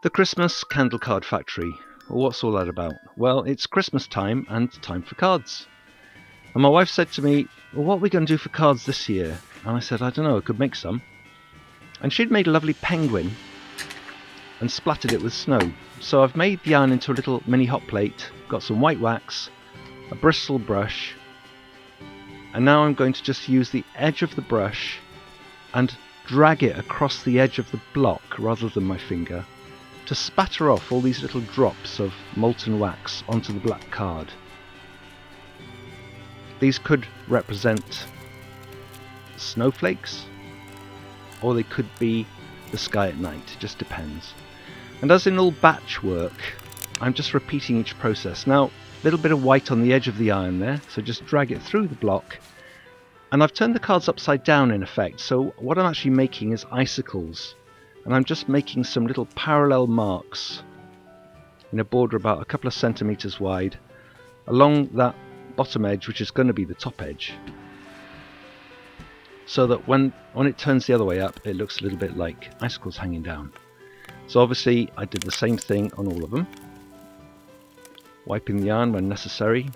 The Christmas Candle Card Factory. Well, what's all that about? Well, it's Christmas time and time for cards. And my wife said to me, well, what are we going to do for cards this year? And I said, I don't know, I could make some. And she'd made a lovely penguin and splattered it with snow. So I've made the yarn into a little mini hot plate, got some white wax, a bristle brush, and now I'm going to just use the edge of the brush and drag it across the edge of the block rather than my finger to spatter off all these little drops of molten wax onto the black card. These could represent snowflakes, or they could be the sky at night, it just depends. And as in all batch work, I'm just repeating each process. Now, a little bit of white on the edge of the iron there, so just drag it through the block. And I've turned the cards upside down in effect, so what I'm actually making is icicles. And I'm just making some little parallel marks in a border about a couple of centimeters wide along that bottom edge, which is going to be the top edge, so that when it turns the other way up, it looks a little bit like icicles hanging down. So obviously I did the same thing on all of them, wiping the yarn when necessary.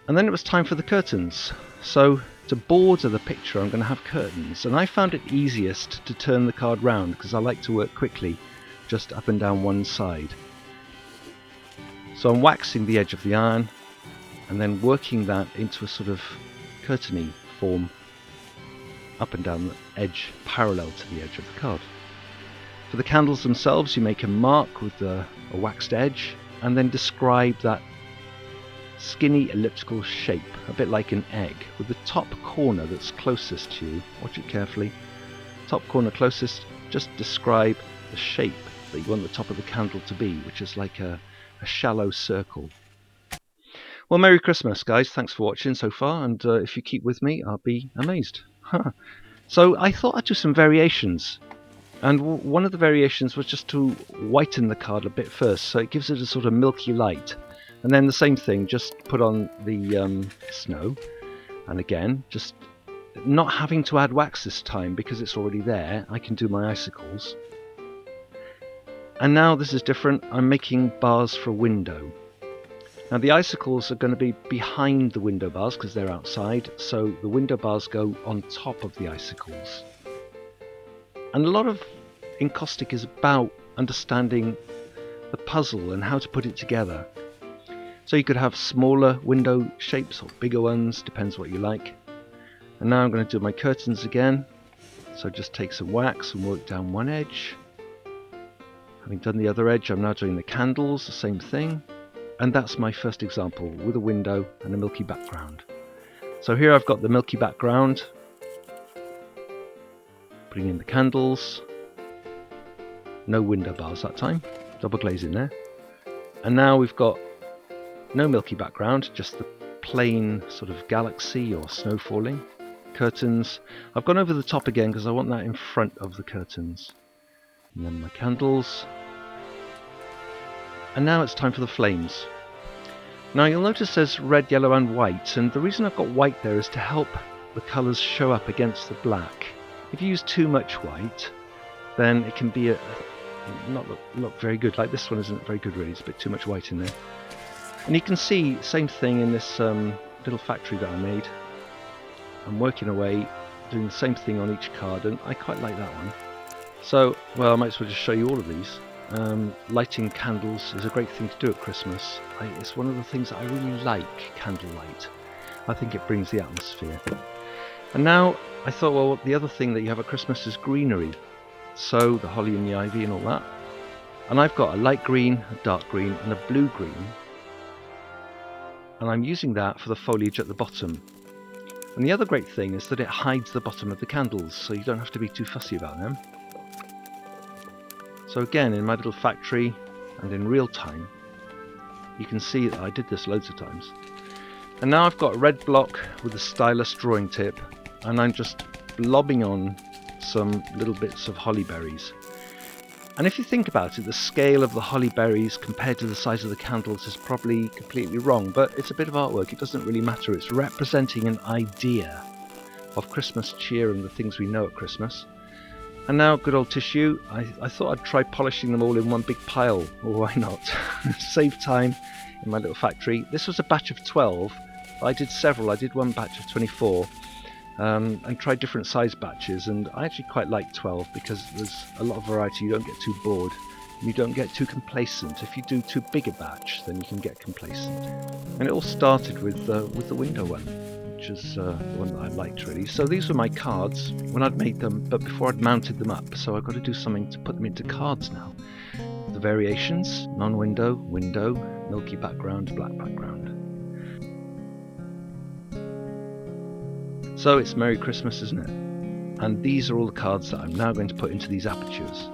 And then it was time for the curtains. So to border the picture, I'm going to have curtains, and I found it easiest to turn the card round because I like to work quickly, just up and down one side. So I'm waxing the edge of the iron and then working that into a sort of curtainy form up and down the edge parallel to the edge of the card. For the candles themselves, you make a mark with a waxed edge and then describe that skinny elliptical shape, a bit like an egg, with the top corner that's closest to you, watch it carefully, top corner closest, just describe the shape that you want the top of the candle to be, which is like a shallow circle. Well, Merry Christmas guys, thanks for watching so far, and if you keep with me I'll be amazed. So I thought I'd do some variations, and one of the variations was just to whiten the card a bit first, so it gives it a sort of milky light. And then the same thing, just put on the snow, and again, just not having to add wax this time because it's already there, I can do my icicles. And now this is different, I'm making bars for a window. Now the icicles are going to be behind the window bars because they're outside, so the window bars go on top of the icicles. And a lot of encaustic is about understanding the puzzle and how to put it together. So you could have smaller window shapes or bigger ones, depends what you like. And now I'm going to do my curtains again. So just take some wax and work down one edge. Having done the other edge, I'm now doing the candles, the same thing. And that's my first example, with a window and a milky background. So here I've got the milky background. Putting in the candles. No window bars that time, double glazing there. And now we've got no milky background, just the plain sort of galaxy or snow falling. Curtains. I've gone over the top again because I want that in front of the curtains. And then my candles. And now it's time for the flames. Now you'll notice there's red, yellow and white, and the reason I've got white there is to help the colours show up against the black. If you use too much white, then it can be not look very good. Like this one isn't very good really, it's a bit too much white in there. And you can see, same thing in this little factory that I made. I'm working away, doing the same thing on each card, and I quite like that one. So, well, I might as well just show you all of these. Lighting candles is a great thing to do at Christmas. It's one of the things that I really like, candlelight. I think it brings the atmosphere. And now, I thought, well, the other thing that you have at Christmas is greenery. So, the holly and the ivy and all that. And I've got a light green, a dark green, and a blue green. And I'm using that for the foliage at the bottom. And the other great thing is that it hides the bottom of the candles, so you don't have to be too fussy about them. So again, in my little factory and in real time, you can see that I did this loads of times. And now I've got a red block with a stylus drawing tip, and I'm just lobbing on some little bits of holly berries. And if you think about it, the scale of the holly berries compared to the size of the candles is probably completely wrong, but it's a bit of artwork, it doesn't really matter. It's representing an idea of Christmas cheer and the things we know at Christmas. And now good old tissue. I thought I'd try polishing them all in one big pile, or why not? Save time in my little factory. This was a batch of 12. I did several. I did one batch of 24 and tried different size batches, and I actually quite like 12 because there's a lot of variety. You don't get too bored. You don't get too complacent. If you do too big a batch, then you can get complacent. And it all started with the window one, which is the one that I liked really. So these were my cards when I'd made them, but before I'd mounted them up. So I've got to do something to put them into cards now. The variations: non-window, window, milky background, black background. So it's Merry Christmas, isn't it? And these are all the cards that I'm now going to put into these apertures.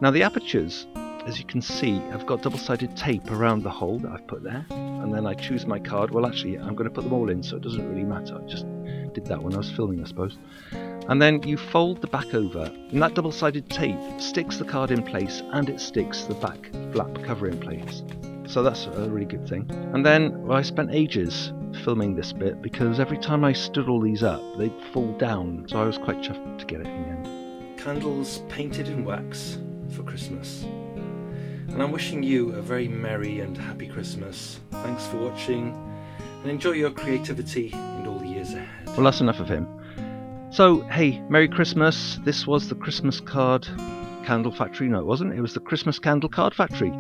Now the apertures, as you can see, have got double-sided tape around the hole that I've put there, and then I choose my card. Well, actually I'm going to put them all in, so it doesn't really matter. I just did that when I was filming, I suppose. And then you fold the back over, and that double-sided tape sticks the card in place, and it sticks the back flap cover in place. So that's a really good thing. And then, well, I spent ages filming this bit because every time I stood all these up, they'd fall down, so I was quite chuffed to get it in the end. Candles painted in wax for Christmas. And I'm wishing you a very merry and happy Christmas. Thanks for watching, and enjoy your creativity in all the years ahead. Well, that's enough of him. So, hey, Merry Christmas. This was the Christmas card candle factory. No, it wasn't. It was the Christmas candle card factory.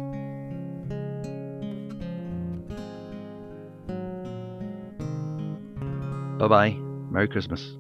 Bye-bye. Merry Christmas.